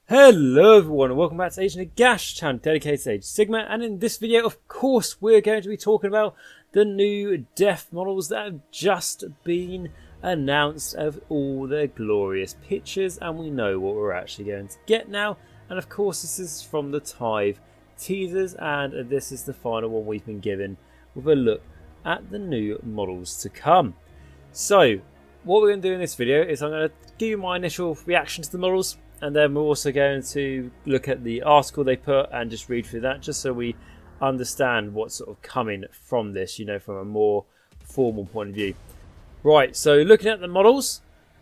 Hello everyone and welcome back to Agent Nagash channel dedicated to Age Sigmar, and in this video of course we're going to be talking about the new death models that have just been announced of all their glorious pictures, and we know what we're actually going to get now. And of course this is from the Tithe teasers, and this is the final one we've been given with a look at the new models to come. So what we're going to do in this video is I'm going to give you my initial reaction to the models, and then we're also going to look at the article they put and just read through that, just so we understand what's sort of coming from this, you know, from a more formal point of view. Right, so looking at the models,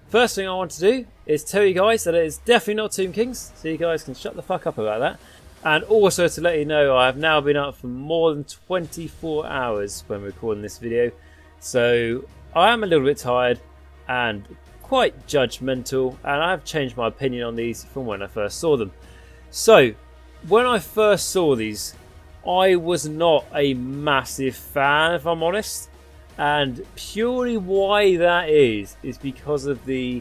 first thing I want to do is tell you guys that it is definitely not Tomb Kings, so you guys can shut the fuck up about that. And also to let you know, I have now been up for more than 24 hours when recording this video, so I am a little bit tired and quite judgmental, and I've changed my opinion on these from when I first saw them. So when I first saw these, I was not a massive fan, if I'm honest, and purely why that is because of the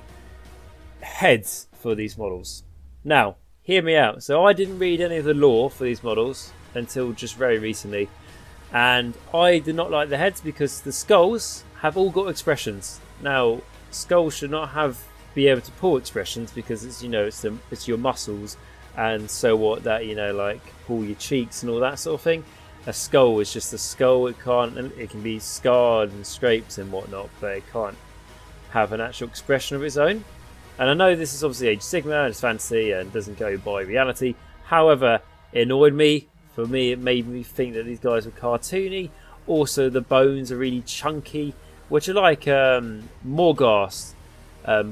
heads for these models. Now hear me out. So I didn't read any of the lore for these models until just very recently, and I did not like the heads because the skulls have all got expressions. Now skulls should not be able to pull expressions because it's, you know, it's your muscles and so what that, you know, like pull your cheeks and all that sort of thing. A skull is just a skull. It can be scarred and scraped and whatnot, but it can't have an actual expression of its own. And I know this is obviously Age of Sigmar and it's fantasy and doesn't go by reality. However, it annoyed me. For me, it made me think that these guys were cartoony. Also, the bones are really chunky, which are like Morghast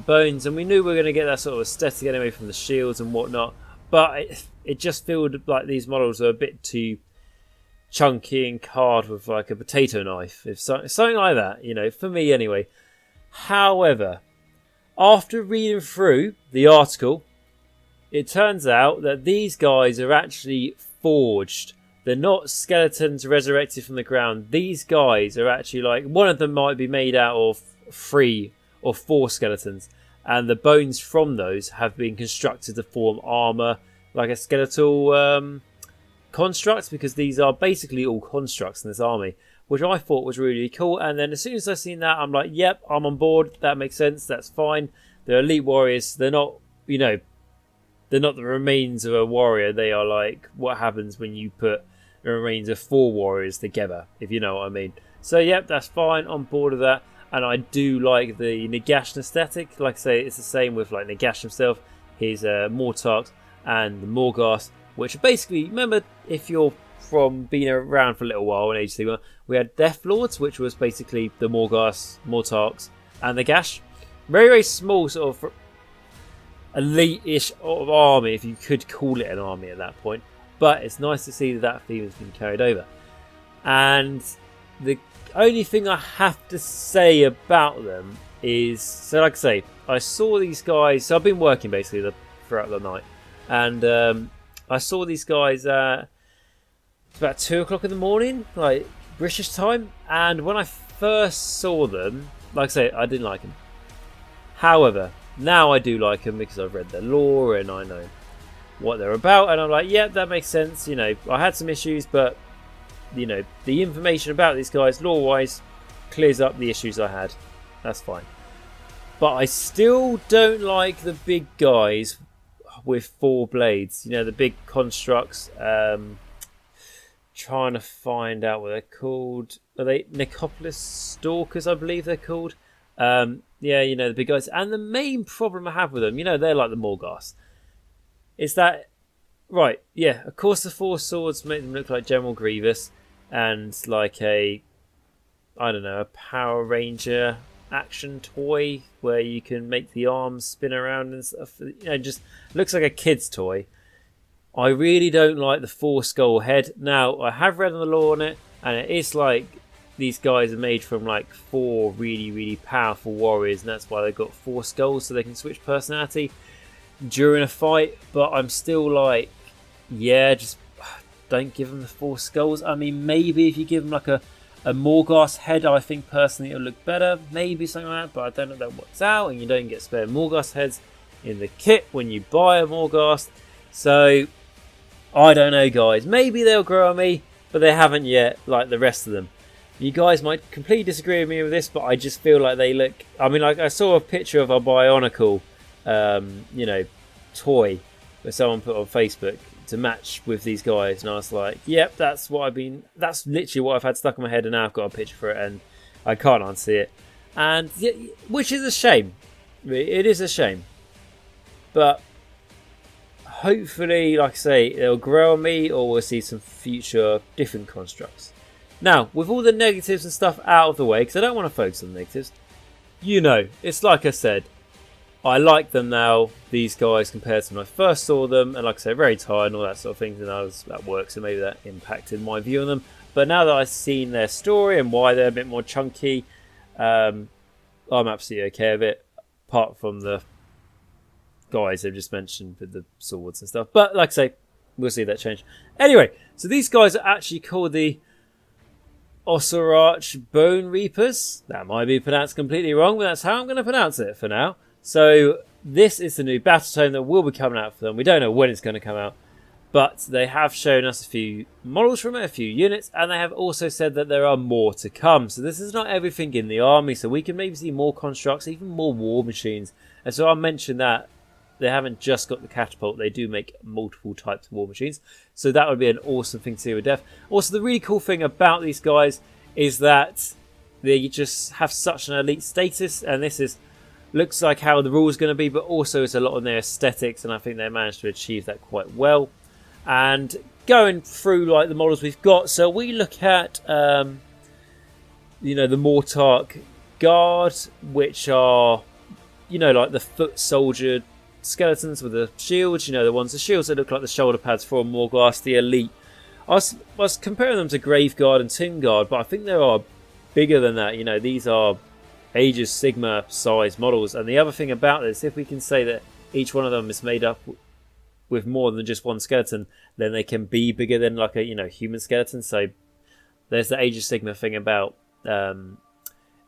bones, and we knew we were going to get that sort of aesthetic anyway from the shields and whatnot, but it just felt like these models are a bit too chunky and carved with like a potato knife, something like that, you know, for me anyway. However, after reading through the article, it turns out that these guys are actually forged. They're not skeletons resurrected from the ground. These guys are actually, like, one of them might be made out of 3 or 4 skeletons, and the bones from those have been constructed to form armor, like a skeletal construct, because these are basically all constructs in this army, which I thought was really cool. And then as soon as I seen that, I'm like, yep, I'm on board. That makes sense. That's fine. They're elite warriors. They're not, you know, they're not the remains of a warrior. They are like what happens when you put the remains of 4 warriors together, if you know what I mean. So yep, that's fine, on board with that. And I do like the Nagash aesthetic. Like I say, it's the same with like Nagash himself, his Mortarks and the Morghast, which are basically, remember, if you're from being around for a little while in Age of Sigmar, we had Death Lords, which was basically the Morghast, Mortarks and Nagash. Very, very small sort of elite-ish of army, if you could call it an army at that point. But it's nice to see that theme has been carried over. And the only thing I have to say about them is, so like I say, I saw these guys, so I've been working basically throughout the night, and I saw these guys at about 2 o'clock in the morning, like British time, and when I first saw them, like I say, I didn't like them. However, now I do like them because I've read their lore and I know what they're about, and I'm like, yeah, that makes sense. You know, I had some issues, but you know, the information about these guys lore wise clears up the issues I had. That's fine. But I still don't like the big guys with 4 blades, you know, the big constructs. Trying to find out what they're called. Are they Necropolis Stalkers, I believe they're called? Yeah, you know, the big guys. And the main problem I have with them, you know, they're like the Morghast, is that, right, yeah, of course the 4 swords make them look like General Grievous and like a, I don't know, a Power Ranger action toy where you can make the arms spin around and stuff. You know, just looks like a kid's toy. I really don't like the 4 skull head. Now, I have read on the lore on it, and it is like these guys are made from like 4 really, really powerful warriors, and that's why they've got 4 skulls, so they can switch personality during a fight. But I'm still like, yeah, just don't give them the 4 skulls. I mean, maybe if you give them like a Morghast head, I think personally it'll look better, maybe something like that, but I don't know if that works out, and you don't get spare Morghast heads in the kit when you buy a Morghast. So I don't know, guys. Maybe they'll grow on me, but they haven't yet, like the rest of them. You guys might completely disagree with me with this, but I just feel like they look... I mean, like I saw a picture of a Bionicle, you know, toy that someone put on Facebook to match with these guys, and I was like, yep, that's literally what I've had stuck in my head, and now I've got a picture for it, and I can't unsee it. And which is a shame. It is a shame. But hopefully, like I say, it'll grow on me, or we'll see some future different constructs. Now, with all the negatives and stuff out of the way, because I don't want to focus on the negatives, you know, it's like I said, I like them now, these guys, compared to when I first saw them, and like I said, very tired and all that sort of thing, and I was at work, so maybe that impacted my view on them. But now that I've seen their story and why they're a bit more chunky, I'm absolutely okay with it, apart from the guys they've just mentioned with the swords and stuff. But like I say, we'll see that change. Anyway, so these guys are actually called the OSSIARCH Bonereapers. That might be pronounced completely wrong, but that's how I'm going to pronounce it for now. So this is the new battle tome that will be coming out for them. We don't know when it's going to come out, but they have shown us a few models from it, a few units, and they have also said that there are more to come. So this is not everything in the army, so we can maybe see more constructs, even more war machines. And so I'll mention that they haven't just got the catapult, they do make multiple types of war machines. So that would be an awesome thing to see with Def. Also, the really cool thing about these guys is that they just have such an elite status, and this is looks like how the rule is going to be, but also it's a lot on their aesthetics, and I think they managed to achieve that quite well. And going through like the models we've got, so we look at you know, the Mortarch Guard, which are, you know, like the foot soldier skeletons with the shields, you know, the shields that look like the shoulder pads for a Morghast, the elite. I was comparing them to Grave Guard and Tomb Guard, but I think they are bigger than that. You know, these are Aegis Sigmar size models, and the other thing about this, if we can say that each one of them is made up with more than just one skeleton, then they can be bigger than like a, you know, human skeleton. So there's the Aegis Sigmar thing about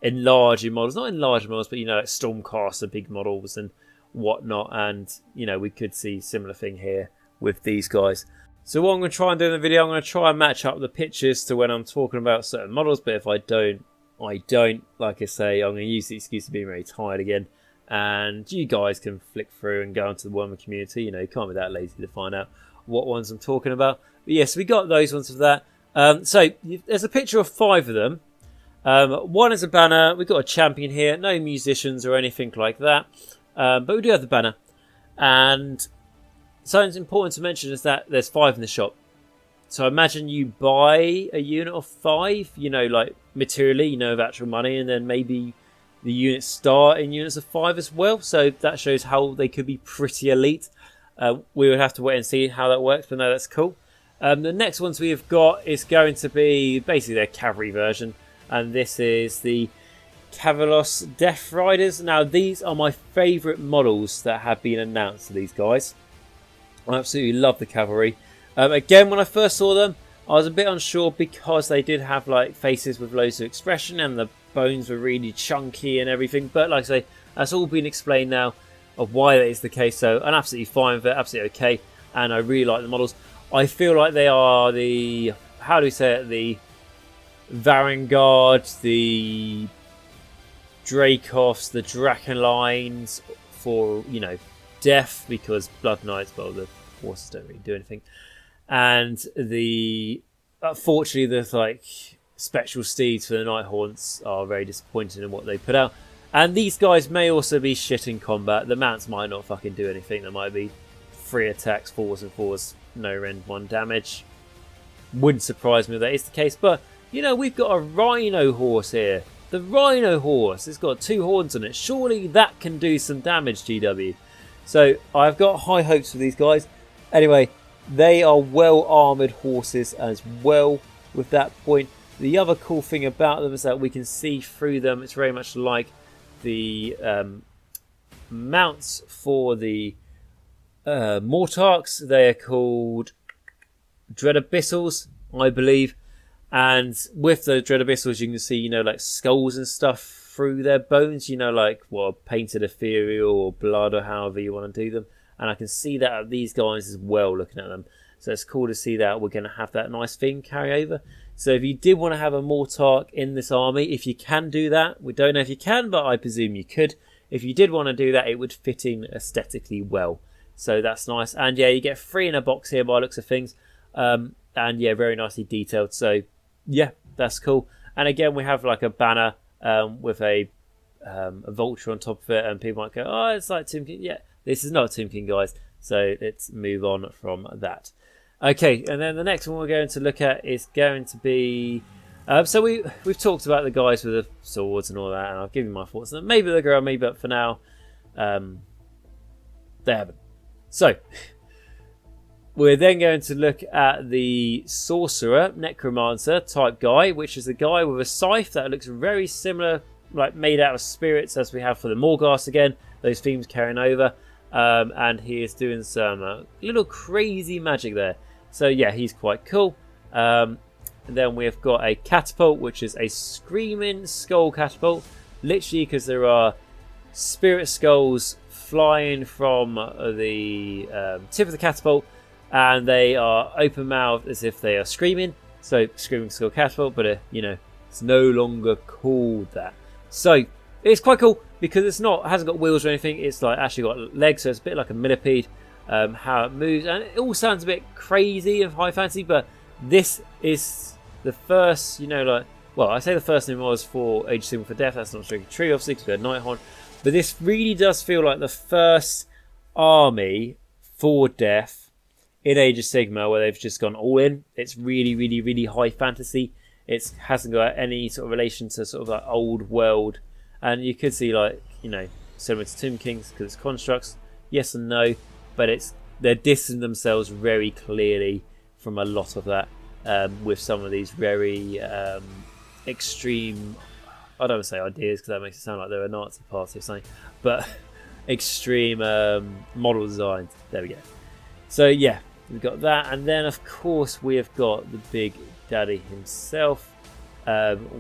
enlarging models, not enlarging models, but, you know, like Stormcaster big models and whatnot, and, you know, we could see similar thing here with these guys. So what I'm going to try and do in the video, I'm going to try and match up the pictures to when I'm talking about certain models, but if I don't, like I say, I'm going to use the excuse of being very tired again, and you guys can flick through and go into the Warhammer community. You know, you can't be that lazy to find out what ones I'm talking about. But yes, we got those ones for that. So there's a picture of 5 of them. One is a banner. We've got a champion here, no musicians or anything like that, but we do have the banner. And something important to mention is that there's 5 in the shop. So imagine you buy a unit of 5, you know, like materially, you know, of actual money, and then maybe the units start in units of 5 as well. So that shows how they could be pretty elite. We would have to wait and see how that works, but no, that's cool. The next ones we have got is going to be basically their cavalry version, and this is the Cavalos Death Riders. Now, these are my favourite models that have been announced to these guys. I absolutely love the cavalry. Again, when I first saw them, I was a bit unsure because they did have like faces with loads of expression and the bones were really chunky and everything. But like I say, that's all been explained now of why that is the case. So I'm absolutely fine with it, absolutely okay. And I really like the models. I feel like they are the, how do we say it, the Varangard, the Dracofs, the Draconlines for, you know, Death, because Blood Knights, well, the horses don't really do anything. And the, unfortunately, the like spectral steeds for the Nighthaunts are very disappointing in what they put out. And these guys may also be shit in combat. The mounts might not fucking do anything. There might be 3 attacks, 4s and 4s, no rend 1 damage. Wouldn't surprise me if that is the case. But, you know, we've got a Rhino horse here. The Rhino horse, it's got 2 horns on it. Surely that can do some damage, GW. So I've got high hopes for these guys. Anyway, they are well-armoured horses as well with that point. The other cool thing about them is that we can see through them. It's very much like the mounts for the Mortarchs. They are called Dread Abyssals, I believe. And with the Dread Abyssals, you can see, you know, like skulls and stuff through their bones, you know, like what, painted ethereal or blood or however you want to do them. And I can see that of these guys as well, looking at them. So it's cool to see that we're going to have that nice theme carry over. So if you did want to have a Mortarch in this army, if you can do that, we don't know if you can, but I presume you could. If you did want to do that, it would fit in aesthetically well. So that's nice. And yeah, you get 3 in a box here by looks of things. And yeah, very nicely detailed. So yeah, that's cool. And again, we have like a banner with a vulture on top of it. And people might go, oh, it's like Tomb King. Yeah, this is not Tomb King, guys. So let's move on from that. Okay, and then the next one we're going to look at is going to be... so we've talked about the guys with the swords and all that, and I'll give you my thoughts on them. Maybe they'll grow on me, but for now, they haven't. So, we're then going to look at the Sorcerer, Necromancer type guy, which is a guy with a scythe that looks very similar, like made out of spirits as we have for the Morghast again, those themes carrying over. And he is doing some little crazy magic there. So yeah, he's quite cool. And then we've got a catapult, which is a screaming skull catapult. Literally, because there are spirit skulls flying from the tip of the catapult, and they are open mouthed as if they are screaming. So screaming skull catapult, but you know, it's no longer called that. So it's quite cool because it hasn't got wheels or anything. It's like actually got legs, so it's a bit like a millipede. How it moves, and it all sounds a bit crazy and high fantasy, but this is the first, you know, like, well, I say the first name was for Age of Sigmar for Death. That's not strictly true, obviously, because we had Nighthorn, but this really does feel like the first army for Death in Age of Sigmar where they've just gone all in. It's really, really, really high fantasy. It hasn't got any sort of relation to sort of like old world, and you could see, like, you know, similar to Tomb Kings because it's constructs. Yes and no. But they're distancing themselves very clearly from a lot of that with some of these very extreme, I don't want to say ideas because that makes it sound like they're a Nazi party or something, but extreme model designs. There we go. So yeah, we've got that, and then of course we have got the big daddy himself,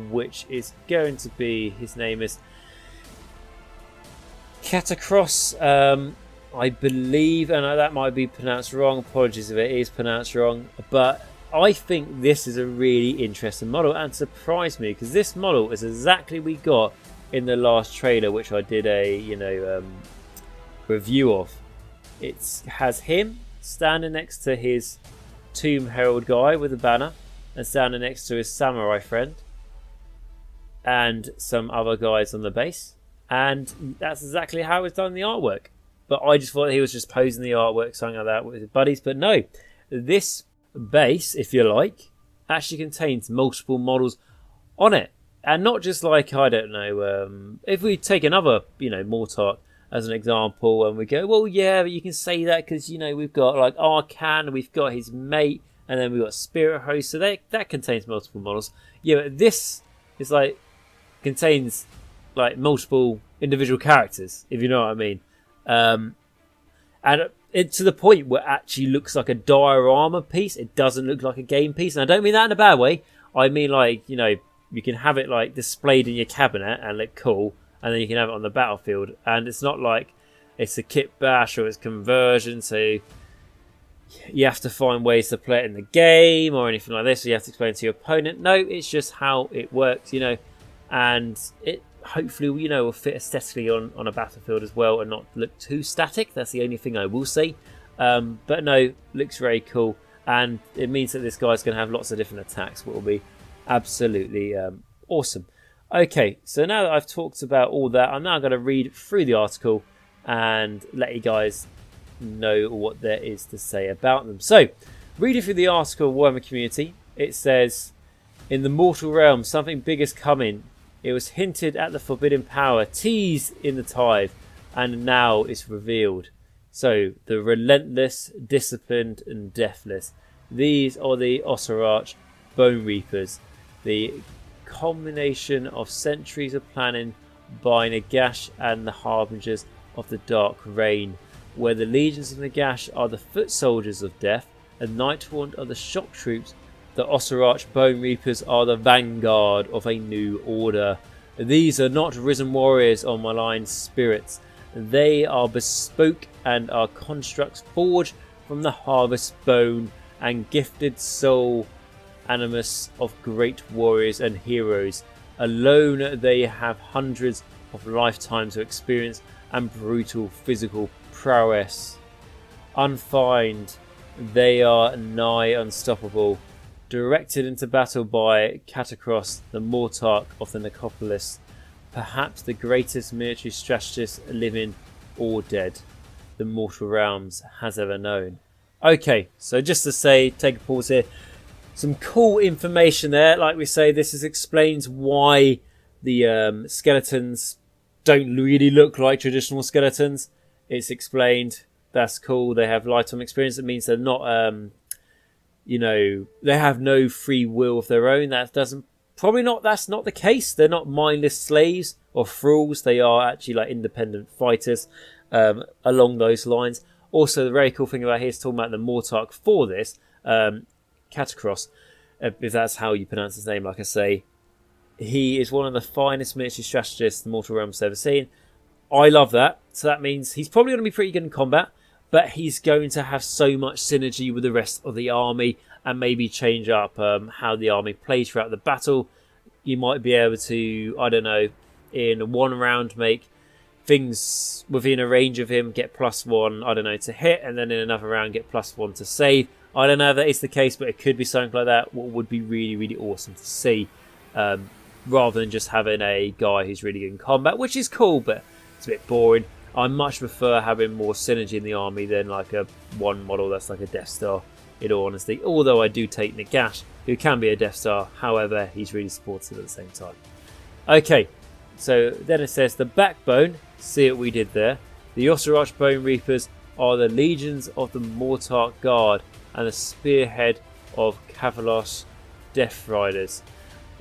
which is going to be, his name is Catacross. I believe, and that might be pronounced wrong, apologies if it is pronounced wrong, but I think this is a really interesting model and surprised me because this model is exactly we got in the last trailer, which I did a review of. It has him standing next to his Tomb Herald guy with a banner and standing next to his samurai friend and some other guys on the base, and that's exactly how it's done in the artwork. But I just thought he was just posing the artwork, something like that with his buddies. But no, this base, if you like, actually contains multiple models on it. And not just like, I don't know, if we take another, Mortarch as an example, and we go, well, yeah, but you can say that because, we've got like Arcan, we've got his mate, and then we've got Spirit Host. So that contains multiple models. Yeah, but this is like, contains like multiple individual characters, if you know what I mean. And it, to the point where it actually looks like a diorama piece. It doesn't look like a game piece, and I don't mean that in a bad way. I mean, like, you can have it like displayed in your cabinet and look cool, and then you can have it on the battlefield, and it's not like it's a kit bash or it's conversion, so you have to find ways to play it in the game or anything like this, so you have to explain to your opponent. No, it's just how it works, and it hopefully, will fit aesthetically on a battlefield as well and not look too static. That's the only thing I will say. But no, looks very cool. And it means that this guy's going to have lots of different attacks, which will be absolutely awesome. Okay, so now that I've talked about all that, I'm now going to read through the article and let you guys know what there is to say about them. So, reading through the article, Warhammer Community, it says, in the mortal realm, something big is coming. It was hinted at the forbidden power, teased in the Tithe, and now it's revealed. So, the relentless, disciplined, and deathless. These are the OSSIARCH Bonereapers, the culmination of centuries of planning by Nagash and the Harbingers of the Dark Reign, where the legions of Nagash are the foot soldiers of death, and Nighthorn are the shock troops. The OSSIARCH Bonereapers are the vanguard of a new order. These are not risen warriors or malign spirits. They are bespoke and are constructs forged from the harvest bone and gifted soul animus of great warriors and heroes. Alone they have hundreds of lifetimes of experience and brutal physical prowess. Unfined, they are nigh unstoppable. Directed into battle by Catacross, the Mortarch of the Necropolis, perhaps the greatest military strategist living or dead the mortal realms has ever known. Okay, so just to say, take a pause here. Some cool information there. Like we say, this explains why the skeletons don't really look like traditional skeletons. It's explained. That's cool. They have lifetime experience. It means they're not, they have no free will of their own. That's not the case. They're not mindless slaves or thralls. They are actually like independent fighters along those lines. Also, the very cool thing about here is talking about the Mortarch for this, Catacross, if that's how you pronounce his name, like I say. He is one of the finest military strategists the Mortal Realms have ever seen. I love that. So that means he's probably going to be pretty good in combat, but he's going to have so much synergy with the rest of the army and maybe change up how the army plays throughout the battle. You might be able to, I don't know, in one round make things within a range of him get +1, I don't know, to hit, and then in another round get +1 to save. I don't know if that is the case, but it could be something like that. What would be really, really awesome to see, rather than just having a guy who's really good in combat, which is cool, but it's a bit boring. I much prefer having more synergy in the army than like a one model that's like a Death Star, in all honesty. Although I do take Nagash, who can be a Death Star, however, he's really supportive at the same time. Okay, so then it says the backbone, see what we did there. The OSSIARCH Bonereapers are the legions of the Mortarch Guard and the spearhead of Kavalos Death Riders.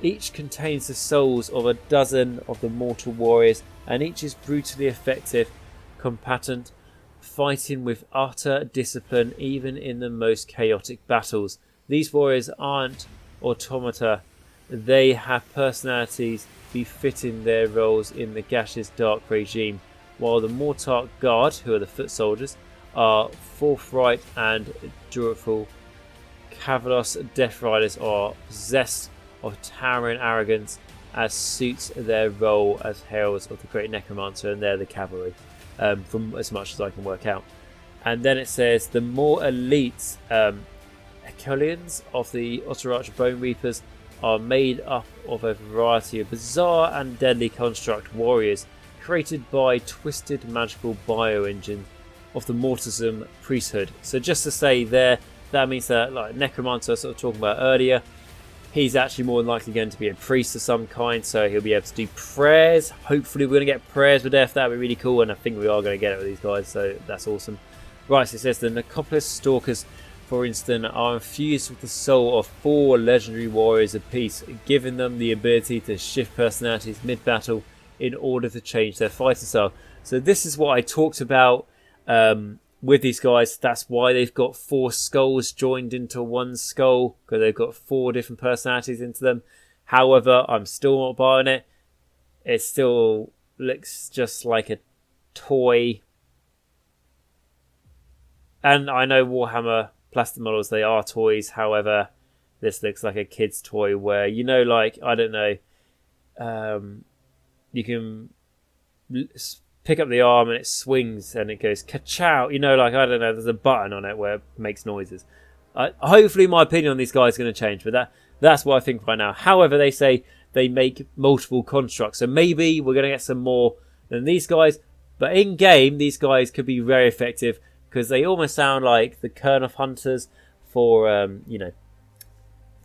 Each contains the souls of a dozen of the mortal warriors, and each is brutally effective, combatant, fighting with utter discipline even in the most chaotic battles. These warriors aren't automata, they have personalities befitting their roles in Nagash's dark regime, while the Mortarch Guard, who are the foot soldiers, are forthright and dutiful. Kavalos Death Riders are possessed of towering arrogance as suits their role as heralds of the great necromancer, and they're the cavalry, from as much as I can work out. And then it says the more elite Ecolians of the OSSIARCH Bonereapers are made up of a variety of bizarre and deadly construct warriors created by twisted magical bioengines of the Mortism priesthood. So just to say there, that means that, like Necromancer I was sort of talking about earlier, he's actually more than likely going to be a priest of some kind, so he'll be able to do prayers. Hopefully we're going to get prayers with death. That would be really cool, and I think we are going to get it with these guys, so that's awesome. Right, so it says the Necropolis Stalkers, for instance, are infused with the soul of 4 legendary warriors apiece, giving them the ability to shift personalities mid-battle in order to change their fighting style. So this is what I talked about with these guys. That's why they've got 4 skulls joined into one skull, because they've got 4 different personalities into them. However, I'm still not buying it. It still looks just like a toy. And I know Warhammer plastic models, they are toys. However, this looks like a kid's toy where, you know, like, I don't know, you can pick up the arm and it swings and it goes ka-chow. You know, like, I don't know, there's a button on it where it makes noises. Hopefully my opinion on these guys is going to change, but that's what I think right now. However, they say they make multiple constructs, so maybe we're going to get some more than these guys. But in game, these guys could be very effective because they almost sound like the Kern of Hunters for,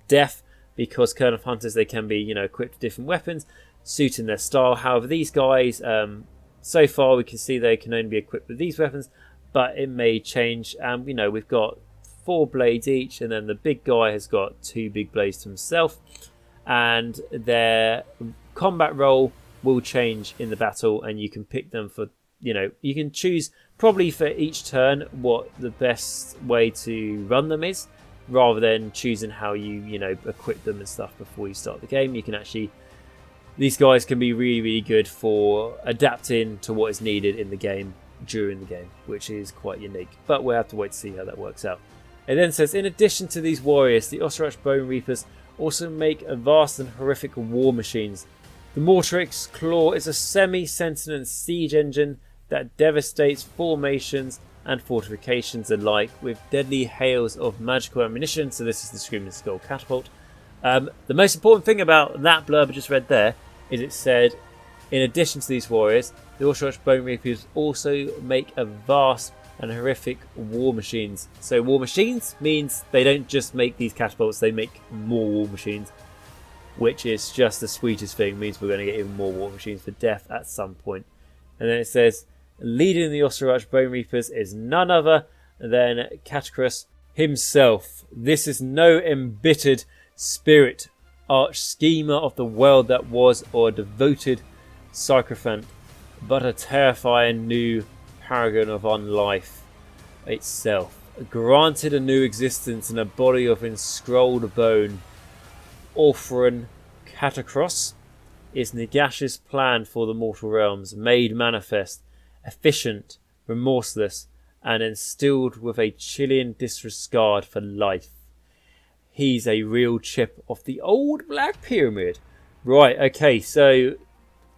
death, because Kern of Hunters, they can be, equipped with different weapons, suiting their style. However, these guys, so far we can see they can only be equipped with these weapons, but it may change. And, we've got 4 blades each, and then the big guy has got 2 big blades to himself, and their combat role will change in the battle, and you can pick them for, you can choose probably for each turn what the best way to run them is, rather than choosing how you, equip them and stuff before you start the game. You can actually these guys can be really, really good for adapting to what is needed in the game during the game, which is quite unique. But we'll have to wait to see how that works out. It then says, in addition to these warriors, the OSSIARCH Bonereapers also make vast and horrific war machines. The Mortrix Claw is a semi-sentient siege engine that devastates formations and fortifications alike with deadly hails of magical ammunition. So this is the Screaming Skull catapult. The most important thing about that blurb I just read there is it said, in addition to these warriors, the OSSIARCH Bonereapers also make a vast and horrific war machines. So war machines means they don't just make these catapults, they make more war machines, which is just the sweetest thing. It means we're going to get even more war machines for death at some point. And then it says, leading the OSSIARCH Bonereapers is none other than Catacrus himself. This is no embittered spirit, arch schemer of the world that was, or devoted sycophant, but a terrifying new paragon of unlife itself, granted a new existence in a body of enscrolled bone. Orphan Catacross is Nagash's plan for the mortal realms, made manifest, efficient, remorseless, and instilled with a chilling disregard for life. He's a real chip of the old Black Pyramid. Right, okay, so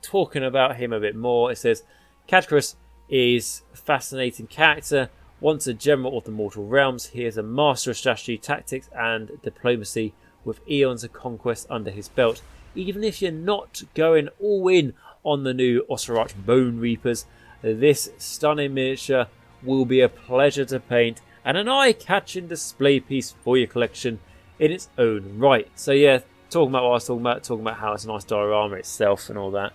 talking about him a bit more, it says, Catacrus is a fascinating character. Once a general of the mortal realms, he is a master of strategy, tactics, and diplomacy, with eons of conquest under his belt. Even if you're not going all in on the new OSSIARCH Bonereapers, this stunning miniature will be a pleasure to paint and an eye-catching display piece for your collection in its own right. So yeah, talking about what I was talking about how it's a nice diorama itself and all that.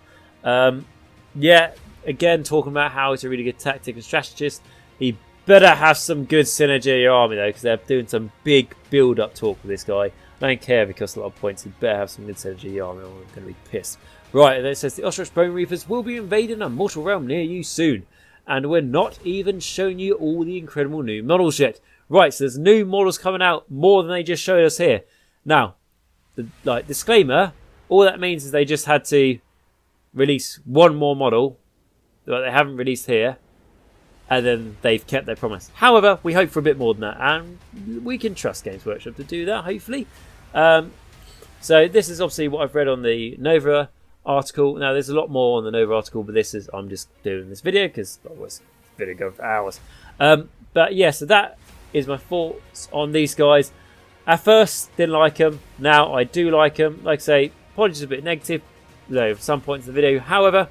Yeah, again, talking about how it's a really good tactic and strategist. He better have some good synergy in your army though, because they're doing some big build-up talk with this guy. I don't care if it costs a lot of points, he better have some good synergy in your army or I'm going to be pissed. Right, and then it says the OSSIARCH Bonereapers will be invading a mortal realm near you soon. And we're not even showing you all the incredible new models yet. Right, so there's new models coming out, more than they just showed us here. Now, disclaimer, all that means is they just had to release one more model that they haven't released here, and then they've kept their promise. However, we hope for a bit more than that, and we can trust Games Workshop to do that, hopefully. So this is obviously what I've read on the Nova article. Now, there's a lot more on the Nova article, but this is, I'm just doing this video because otherwise this video goes for hours. But yeah, so that is my thoughts on these guys. At first, didn't like them. Now I do like them. Like I say, apologies a bit negative, though, at some points in the video. However,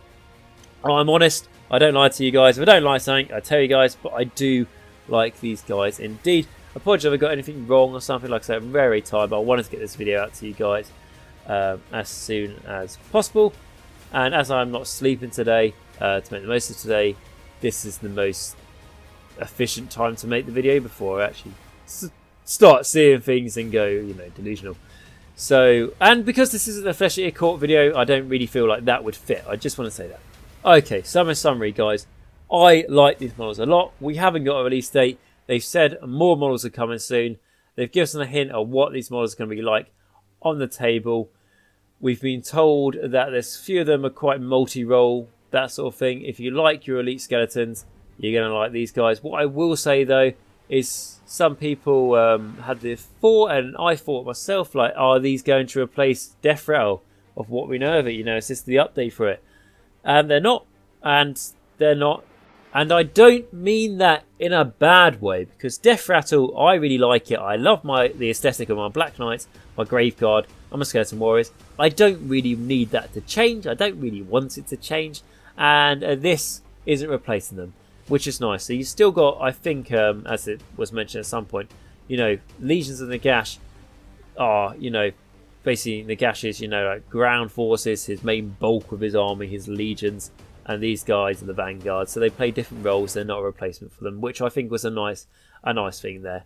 I'm honest. I don't lie to you guys. If I don't like something, I tell you guys. But I do like these guys indeed. Apologies if I got anything wrong or something. Like I said, I'm very tired, but I wanted to get this video out to you guys as soon as possible. And as I'm not sleeping today, to make the most of today, this is the most efficient time to make the video before I actually start seeing things and go, you know, delusional. So, and because this isn't a Flesh Eater Court video, I don't really feel like that would fit. I just want to say that. Okay, so in summary, guys, I like these models a lot. We haven't got a release date. They've said more models are coming soon. They've given us a hint of what these models are going to be like on the table. We've been told that there's a few of them are quite multi-role, that sort of thing. If you like your elite skeletons, you're going to like these guys. What I will say, though, is some people had the thought, and I thought myself, like, are these going to replace Death Rattle of what we know of it? You know, is this the update for it? And they're not. And they're not. And I don't mean that in a bad way, because Death Rattle, I really like it. I love the aesthetic of my Black Knights, my Grave Guard, and my Skeleton Warriors. I don't really need that to change. I don't really want it to change. And this isn't replacing them, which is nice. So you still got, I think, as it was mentioned at some point, you know, Legions of Nagash are, you know, basically Nagash is, you know, like ground forces, his main bulk of his army, his legions, and these guys are the vanguard. So they play different roles. They're not a replacement for them, which I think was a nice thing there,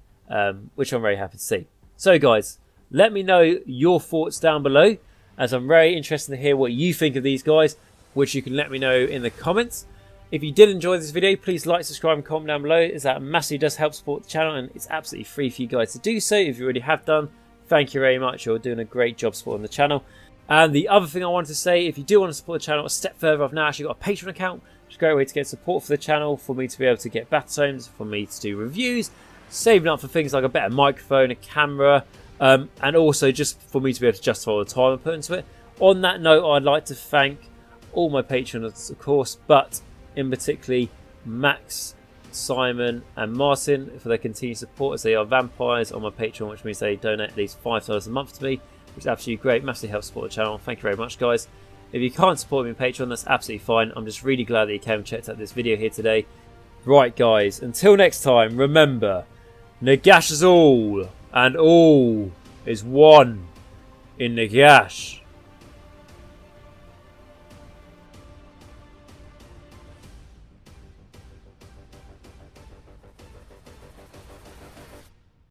which I'm very happy to see. So guys, let me know your thoughts down below, as I'm very interested to hear what you think of these guys, which you can let me know in the comments. If you did enjoy this video, please like, subscribe and comment down below, as that massively does help support the channel, and it's absolutely free for you guys to do so if you already have done. Thank you very much. You're doing a great job supporting the channel. And the other thing I wanted to say, if you do want to support the channel a step further, I've now actually got a Patreon account, which is a great way to get support for the channel, for me to be able to get battle tomes, for me to do reviews, saving up for things like a better microphone, a camera, and also just for me to be able to justify all the time I put into it. On that note, I'd like to thank all my patrons, of course, but in particularly Max, Simon and Martin for their continued support, as they are vampires on my Patreon, which means they donate at least $5 a month to me, which is absolutely great. Massively helps support the channel. Thank you very much, guys. If you can't support me on Patreon, that's absolutely fine. I'm just really glad that you came and checked out this video here today. Right, guys, until next time, remember, Nagash is all, and all is one in Nagash.